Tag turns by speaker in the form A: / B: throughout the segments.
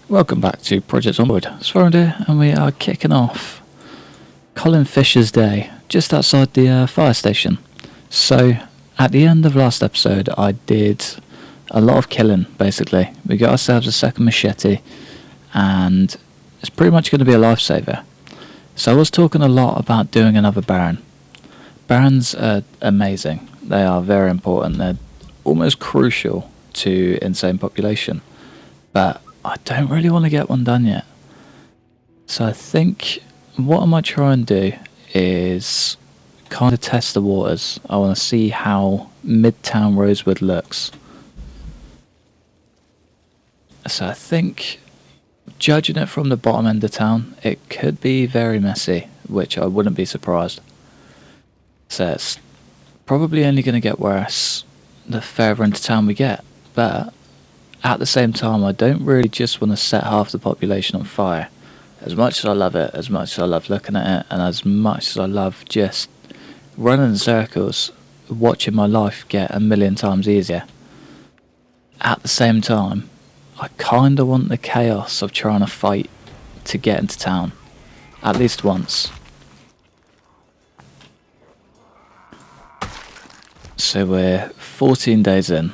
A: Welcome back to Project Zomboid. It's Warren here, and we are kicking off Colin Fisher's day just outside the fire station. So, at the end of last episode, I did a lot of killing, basically. We got ourselves a second machete, and it's pretty much going to be a lifesaver. So I was talking a lot about doing another Baron. Barons are amazing. They are very important. They're almost crucial to insane population. But I don't really want to get one done yet. So I think what I might try and do is kind of test the waters. I want to see how Midtown Rosewood looks. So I think, judging it from the bottom end of town, it could be very messy, which I wouldn't be surprised. So it's probably only going to get worse the further into town we get. But at the same time, I don't really just want to set half the population on fire. As much as I love it, as much as I love looking at it, and as much as I love just running in circles, watching my life get a million times easier, at the same time, I kind of want the chaos of trying to fight to get into town. At least once. So we're 14 days in.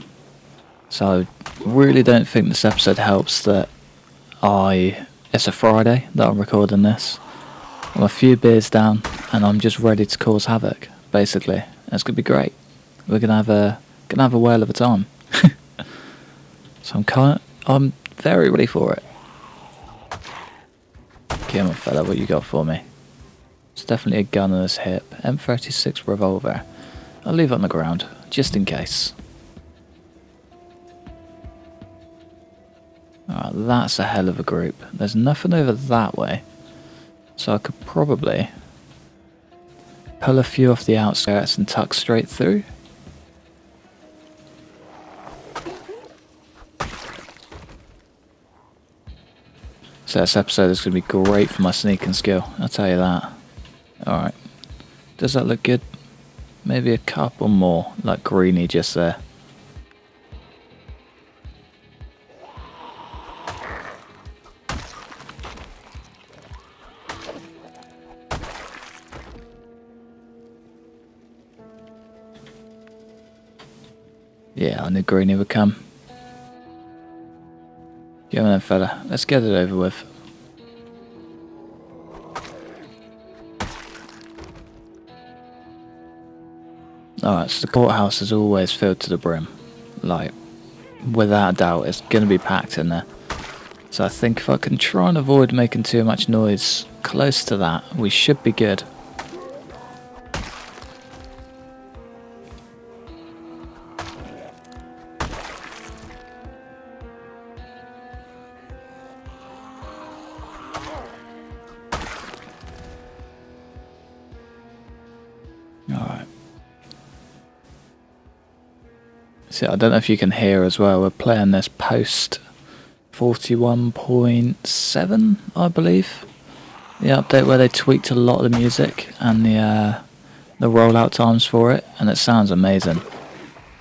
A: So I really don't think this episode helps that it's a Friday that I'm recording this. I'm a few beers down and I'm just ready to cause havoc, basically. It's gonna be great. We're gonna have a whale of a time. So I'm very ready for it. Come on fella, what you got for me? It's definitely a gun on his hip. M36 revolver. I'll leave it on the ground, just in case. Alright, that's a hell of a group. There's nothing over that way. So I could probably pull a few off the outskirts and tuck straight through. So this episode is going to be great for my sneaking skill, I'll tell you that. Alright, does that look good? Maybe a couple more, like greeny just there. Yeah, I knew greeny would come. Come on then fella, let's get it over with. Alright, so the courthouse is always filled to the brim. Like, without a doubt, it's going to be packed in there. So I think if I can try and avoid making too much noise close to that, we should be good. Alright. See, I don't know if you can hear as well, we're playing this post 41.7, I believe. The update where they tweaked a lot of the music and the rollout times for it, and it sounds amazing.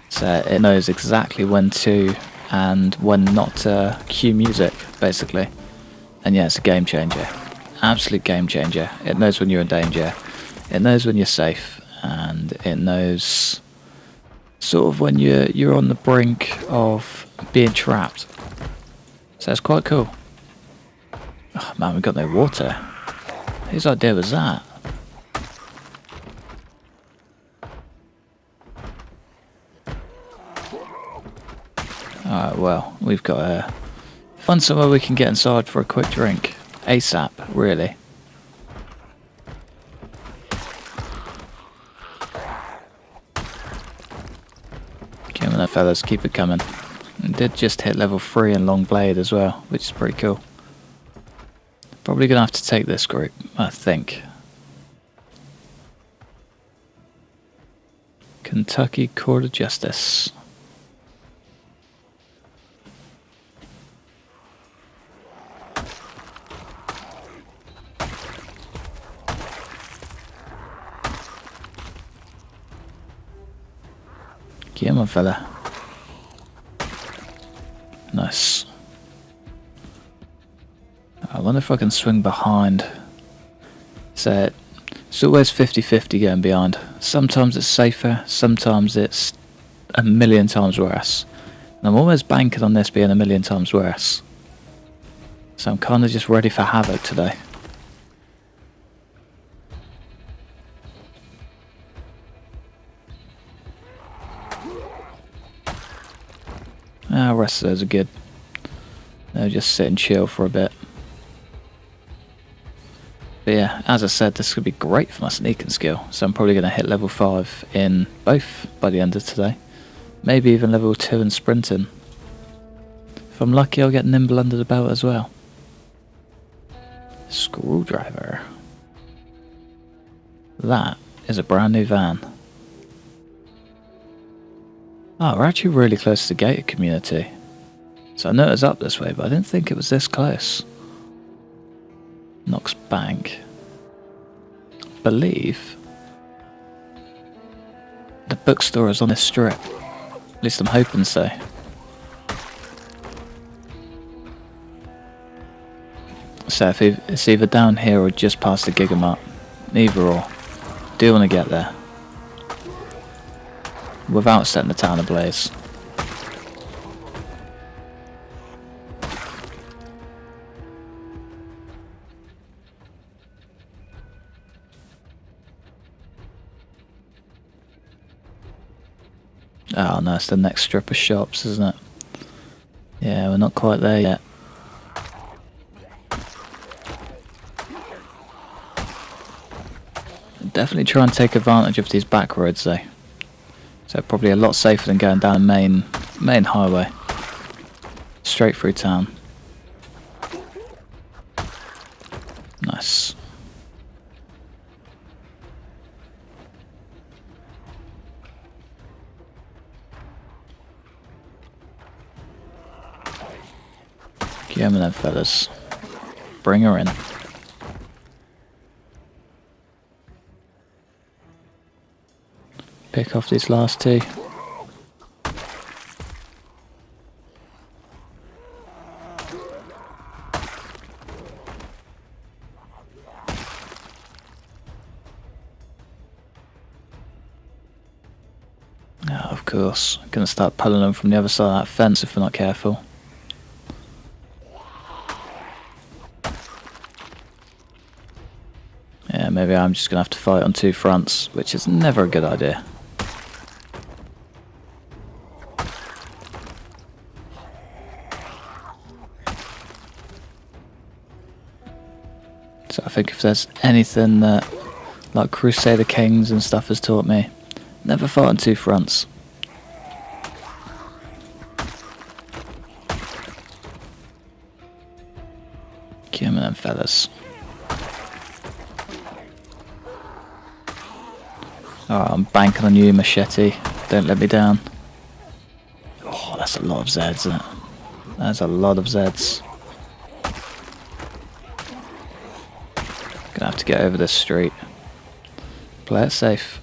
A: So it knows exactly when to and when not to cue music, basically. And yeah, it's a game changer. Absolute game changer. It knows when you're in danger. It knows when you're safe. And it knows sort of when you're on the brink of being trapped. So it's quite cool. Oh man, we got no water. Whose idea was that? Alright, well, we've got to find somewhere we can get inside for a quick drink. ASAP, really. Come on, fellas, keep it coming. It did just hit level 3 in long blade as well, which is pretty cool. Probably gonna have to take this group, I think. Kentucky Court of Justice. Come on, fella. Nice. I wonder if I can swing behind. So it's always 50-50 going behind. Sometimes it's safer, sometimes it's a million times worse. And I'm almost banking on this being a million times worse. So I'm kind of just ready for havoc today. The rest of those are good. They'll just sit and chill for a bit. But yeah, as I said, this could be great for my sneaking skill. So I'm probably going to hit level 5 in both by the end of today. Maybe even level 2 in sprinting. If I'm lucky, I'll get nimble under the belt as well. Screwdriver. That is a brand new van. Oh, we're actually really close to the gated community. So I know it's up this way, but I didn't think it was this close. Knox Bank. I believe the bookstore is on this strip. At least I'm hoping so. So if it's either down here or just past the Gigamart. Either or. Do want to get there. Without setting the town ablaze. Oh no, it's the next strip of shops, isn't it? Yeah, we're not quite there yet. Definitely try and take advantage of these back roads though. So probably a lot safer than going down the main highway. Straight through town. Nice. Get on then, fellas. Bring her in. Pick off these last two. Oh, of course. I'm gonna start pulling them from the other side of that fence if we're not careful. Yeah, maybe I'm just gonna have to fight on two fronts, which is never a good idea. So I think if there's anything that like Crusader Kings and stuff has taught me, never fight on two fronts. Come on then, fellas. Alright, I'm banking on you, machete. Don't let me down. Oh, that's a lot of Zeds, isn't it? That's a lot of Zeds. Gonna have to get over this street. Play it safe.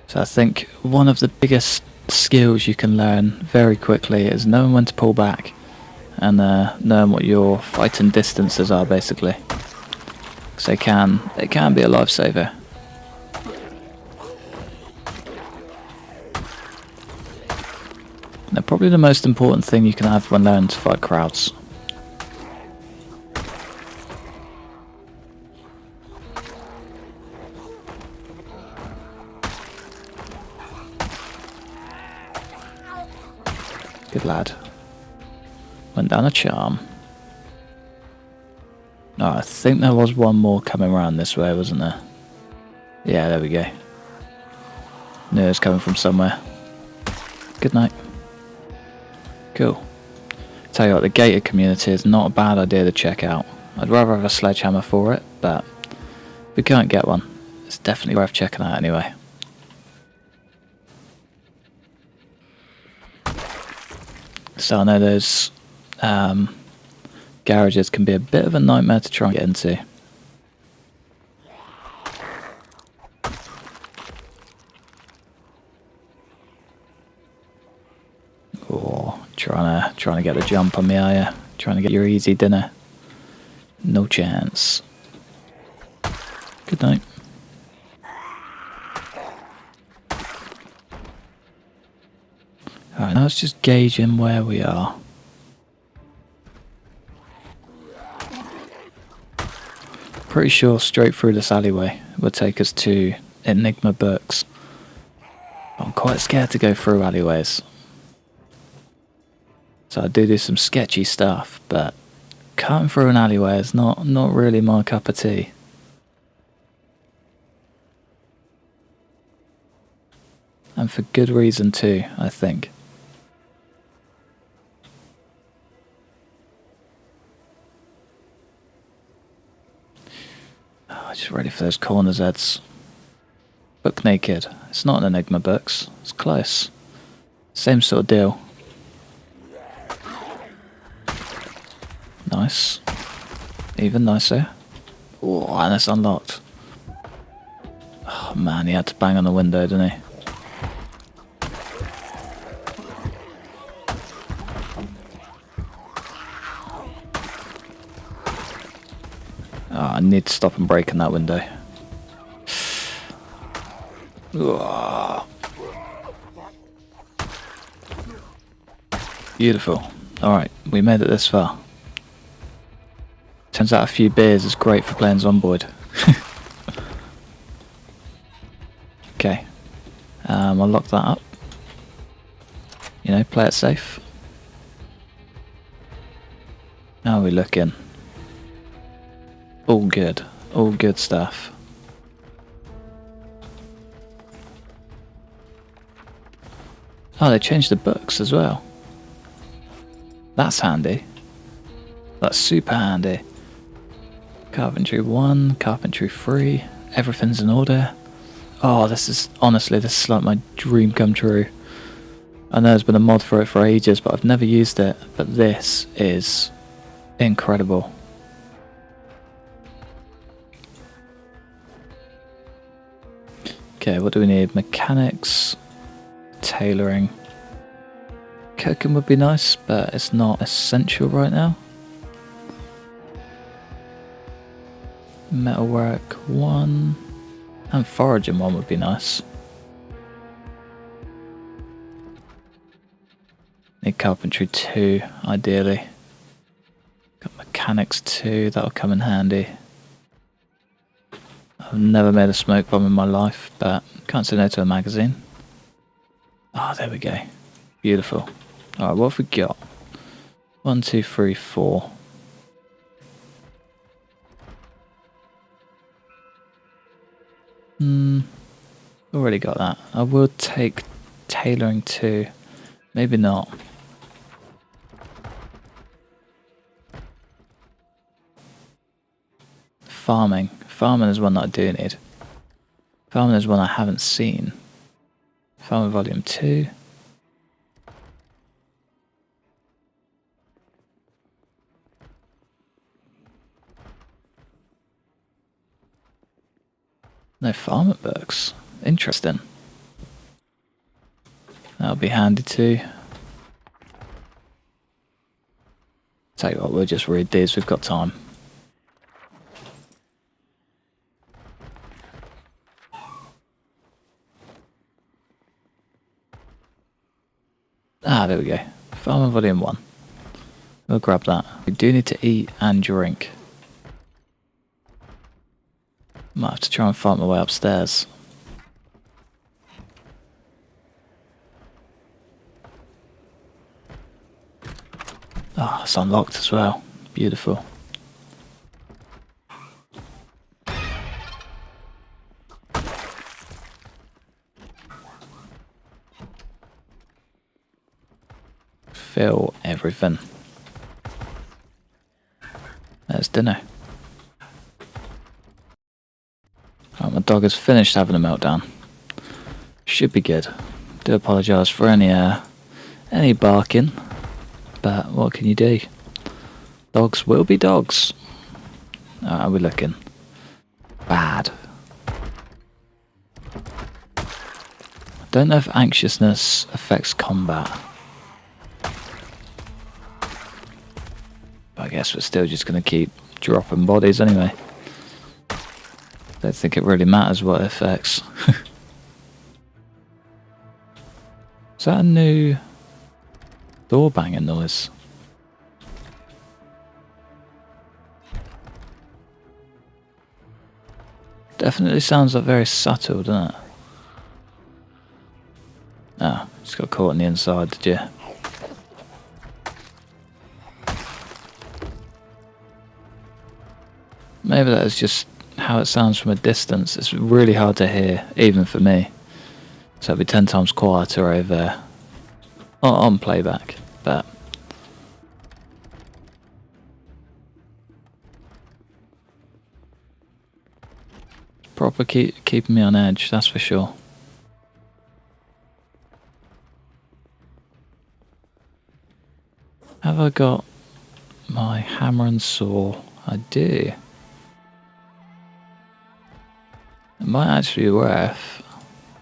A: So I think one of the biggest skills you can learn very quickly is knowing when to pull back and knowing what your fighting distances are, basically. Because it can be a lifesaver. They're probably the most important thing you can have when learning to fight crowds. Good lad. Went down a charm. Oh, I think there was one more coming around this way, wasn't there? Yeah, there we go. Knew it was coming from somewhere. Good night. Cool. Tell you what, the gated community is not a bad idea to check out. I'd rather have a sledgehammer for it, but if we can't get one, it's definitely worth checking out anyway. So I know those garages can be a bit of a nightmare to try and get into. Or trying to get a jump on me, are you? Trying to get your easy dinner. No chance. Good night. Alright, now let's just gauge in where we are. Pretty sure straight through this alleyway will take us to Enigma Books. I'm quite scared to go through alleyways. So I do some sketchy stuff, but cutting through an alleyway is not really my cup of tea. And for good reason too, I think. Oh, just ready for those corners heads. Book naked. It's not an Enigma Books. It's close. Same sort of deal. Nice. Even nicer. Oh, and it's unlocked. Oh man, he had to bang on the window, didn't he? Oh, I need to stop and break in that window. Oh. Beautiful. Alright, we made it this far. Turns out a few beers is great for playing Zomboid. Okay. I'll lock that up. You know, play it safe. How are we looking? All good. All good stuff. Oh, they changed the books as well. That's handy. That's super handy. Carpentry 1, Carpentry 3, everything's in order. Oh, this is, honestly, this is like my dream come true. I know there's been a mod for it for ages, but I've never used it. But this is incredible. Okay, what do we need? Mechanics, tailoring. Cooking would be nice, but it's not essential right now. Metalwork 1 and foraging 1 would be nice. Need carpentry 2 ideally. Got mechanics 2, that'll come in handy. I've never made a smoke bomb in my life, but can't say no to a magazine. Ah, there we go. Beautiful. Alright, what have we got? 1, 2, 3, 4. Already got that. I will take tailoring 2. Maybe not. Farming. Farming is one that I do need. Farming is one I haven't seen. Farming volume 2. No farming books. Interesting. That'll be handy too. Tell you what, we'll just read these, we've got time. Ah, there we go. Farming volume 1. We'll grab that. We do need to eat and drink. Might have to try and find my way upstairs. Ah, it's unlocked as well. Beautiful. Fill everything. There's dinner. Oh, my dog has finished having a meltdown. Should be good. Do apologise for any barking, but what can you do? Dogs will be dogs. How are we looking? Bad. I don't know if anxiousness affects combat. But I guess we're still just going to keep dropping bodies anyway. Don't think it really matters what it affects. Is that a new door banging noise? Definitely sounds like very subtle, doesn't it? Oh, just got caught on the inside, did you? Maybe that is just how it sounds from a distance. It's really hard to hear, even for me. So it'll be 10 times quieter over on playback, but proper keeping me on edge, that's for sure. Have I got my hammer and saw? I do. It might actually be worth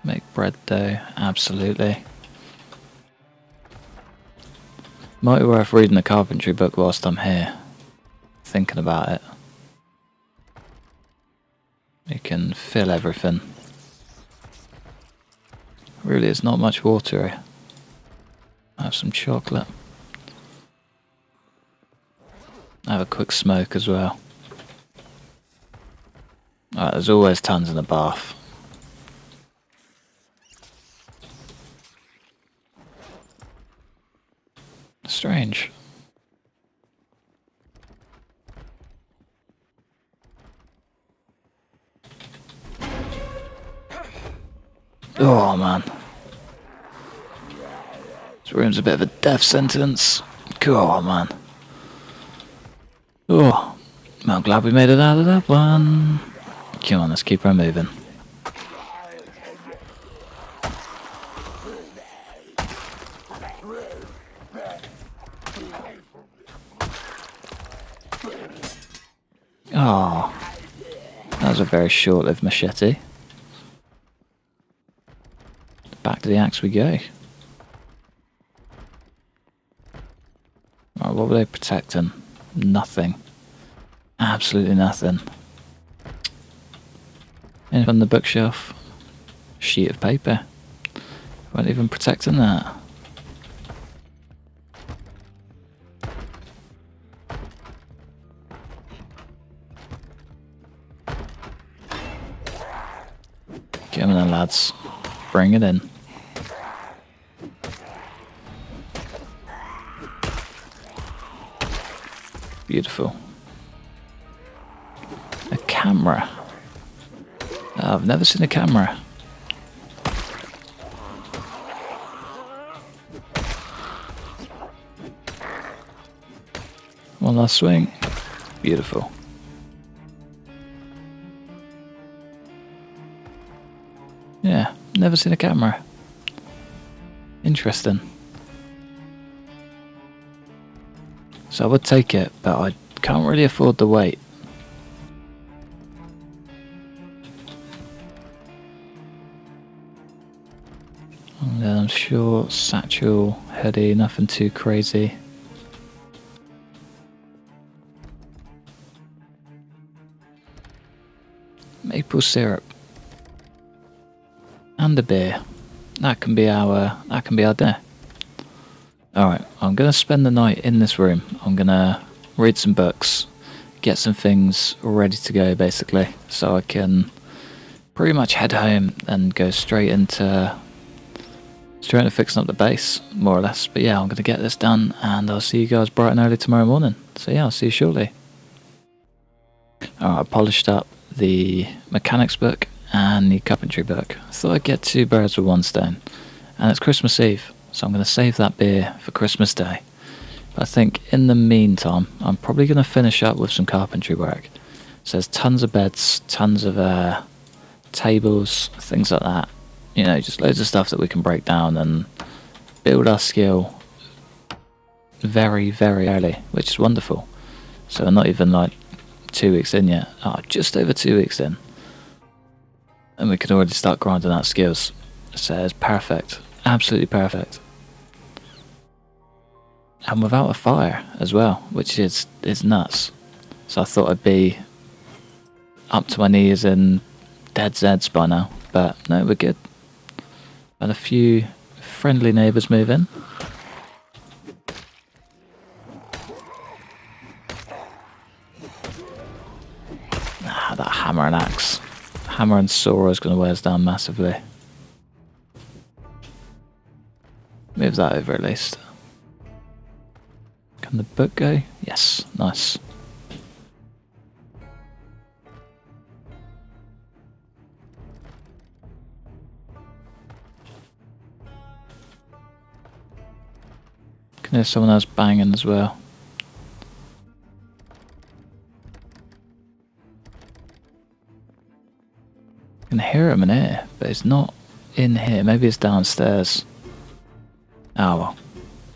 A: make bread dough, absolutely. Might be worth reading the carpentry book whilst I'm here, thinking about it. You can fill everything. Really, it's not much water here. I have some chocolate. I have a quick smoke as well. Alright, there's always tons in the bath. Strange. Oh man. This room's a bit of a death sentence. God, man. Oh, I'm glad we made it out of that one. Come on, let's keep her moving. Oh, that was a very short-lived machete. Back to the axe we go. Right, what were they protecting? Nothing. Absolutely nothing. And on the bookshelf, sheet of paper. Weren't even protecting that. Get on then, lads. Bring it in. Beautiful. A camera. Oh, I've never seen a camera. One last swing. Beautiful. Yeah, never seen a camera. Interesting. So I would take it, but I can't really afford the wait. And then I'm sure satchel, heady, nothing too crazy. Maple syrup. And a beer. That can be our dinner. Alright, I'm going to spend the night in this room. I'm going to read some books, get some things ready to go basically, so I can pretty much head home and go straight into fixing up the base, more or less. But yeah, I'm going to get this done and I'll see you guys bright and early tomorrow morning. So yeah, I'll see you shortly. Alright, I polished up the mechanics book and the carpentry book. I thought I'd get 2 birds with 1 stone. And it's Christmas Eve. So I'm going to save that beer for Christmas Day. But I think in the meantime, I'm probably going to finish up with some carpentry work. So there's tons of beds, tons of tables, things like that. You know, just loads of stuff that we can break down and build our skill very, very early, which is wonderful. So I'm not even like 2 weeks in yet. Oh, just over 2 weeks in. And we can already start grinding out skills. So it's perfect. Absolutely perfect. And without a fire as well, which is nuts. So I thought I'd be up to my knees in dead Zeds by now. But no, we're good. Had a few friendly neighbours move in. Ah, that hammer and axe. Hammer and saw is going to wear us down massively. Move that over at least. Can the book go? Yes, nice. Can hear someone else banging as well. I can hear him in here, but it's not in here. Maybe it's downstairs. Oh well.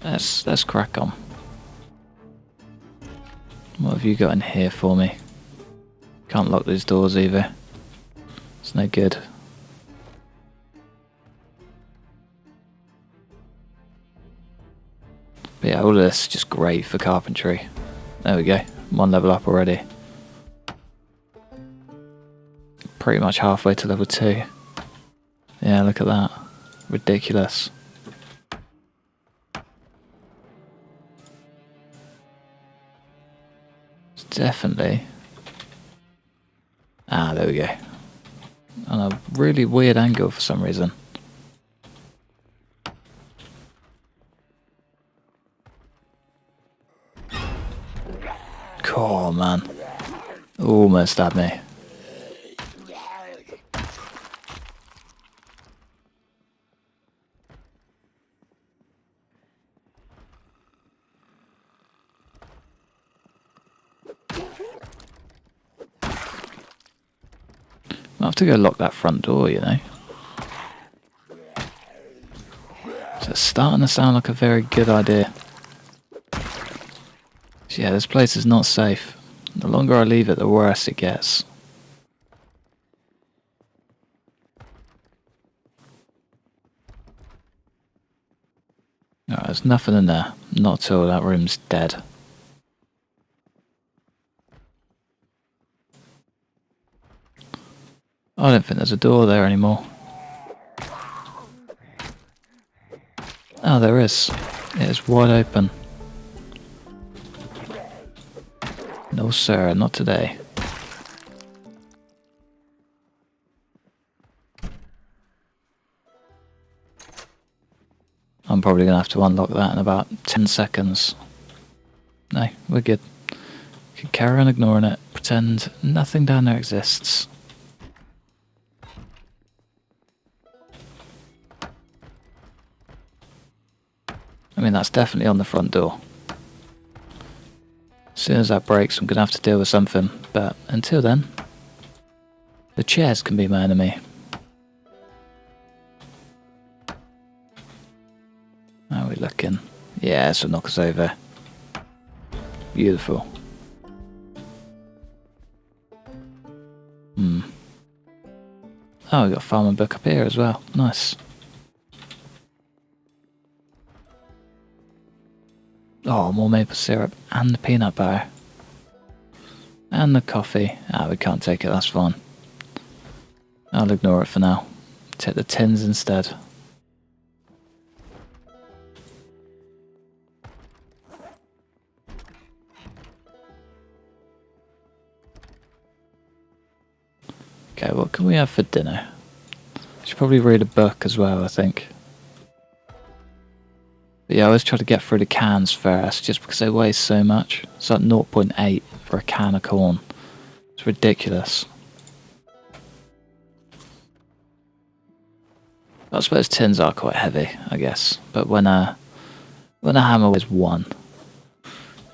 A: Let's crack on. What have you got in here for me? Can't lock these doors either. It's no good. But yeah, all of this is just great for carpentry. There we go. 1 level up already. Pretty much halfway to level 2. Yeah, look at that. Ridiculous. It's definitely... Ah, there we go. On a really weird angle for some reason. Oh man. Almost had me. I'll have to go lock that front door, you know. So it's starting to sound like a very good idea. So yeah, this place is not safe. The longer I leave it, the worse it gets. Alright, there's nothing in there. Not at all, that room's dead. I don't think there's a door there anymore. Oh, there is. It is wide open. No sir, not today. I'm probably going to have to unlock that in about 10 seconds. No, we're good. We can carry on ignoring it. Pretend nothing down there exists. I mean, that's definitely on the front door. As soon as that breaks, I'm going to have to deal with something. But until then, the chairs can be my enemy. How are we looking? Yeah, this will knock us over. Beautiful. Oh, we've got a farm and book up here as well. Nice. Oh, more maple syrup and the peanut butter. And the coffee. Ah, we can't take it, that's fine. I'll ignore it for now. Take the tins instead. Okay, what can we have for dinner? Should probably read a book as well, I think. But yeah, I always try to get through the cans first, just because they weigh so much. It's like 0.8 for a can of corn. It's ridiculous. I suppose tins are quite heavy, I guess. But when a hammer weighs 1,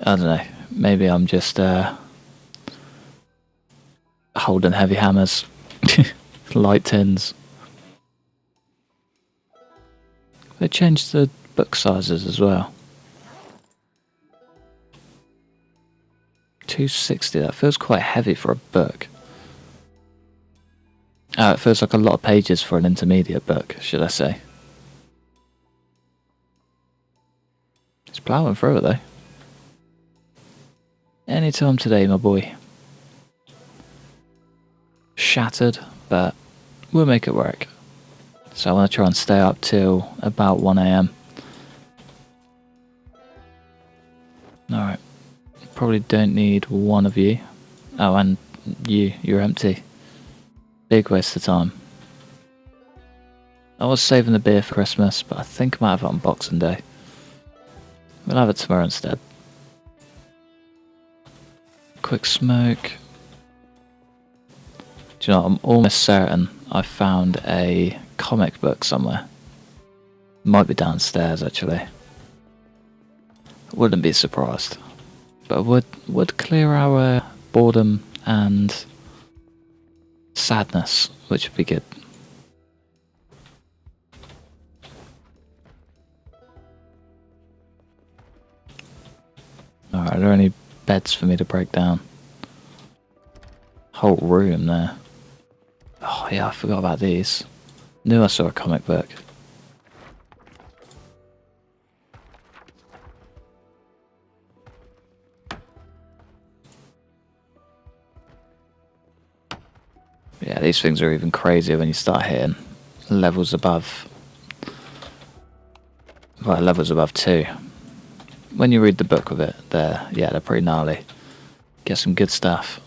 A: I don't know. Maybe I'm just holding heavy hammers. Light tins. They changed the book sizes as well. 260, that feels quite heavy for a book. It feels like a lot of pages for an intermediate book, should I say. It's ploughing through it though. anytime today, my boy. Shattered, but we'll make it work. So I want to try and stay up till about 1 AM. Alright. Probably don't need one of you. Oh, and you're empty. Big waste of time. I was saving the beer for Christmas, but I think I might have it on Boxing Day. We'll have it tomorrow instead. Quick smoke. Do you know what? I'm almost certain I found a comic book somewhere. Might be downstairs actually. Wouldn't be surprised. But would clear our boredom and sadness, which would be good. Alright, are there any beds for me to break down? Whole room there. Oh yeah, I forgot about these. Knew I saw a comic book. Yeah, these things are even crazier when you start hitting levels above. Well, levels above 2. When you read the book of it, they're pretty gnarly. Get some good stuff.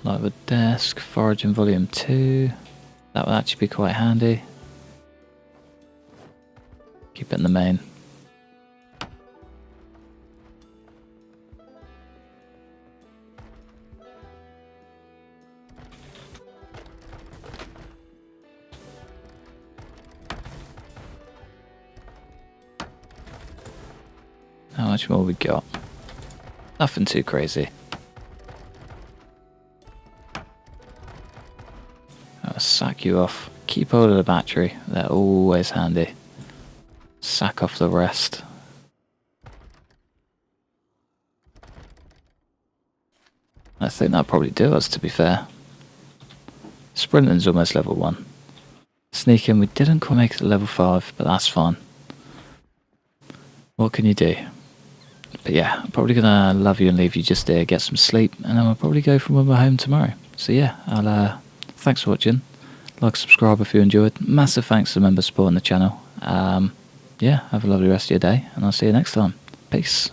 A: Like the desk, Foraging Volume 2. That would actually be quite handy. Keep it in the main. How much more we got? Nothing too crazy. I'll sack you off. Keep hold of the battery. They're always handy. Sack off the rest. I think that'll probably do us, to be fair. Sprinting's almost level 1. Sneaking, we didn't quite make it to level 5, but that's fine. What can you do? But yeah, I'm probably gonna love you and leave you just there, get some sleep, and then we'll probably go from when we're home tomorrow. So yeah, thanks for watching. Like, subscribe if you enjoyed. Massive thanks to the members supporting the channel. Yeah, have a lovely rest of your day, and I'll see you next time. Peace.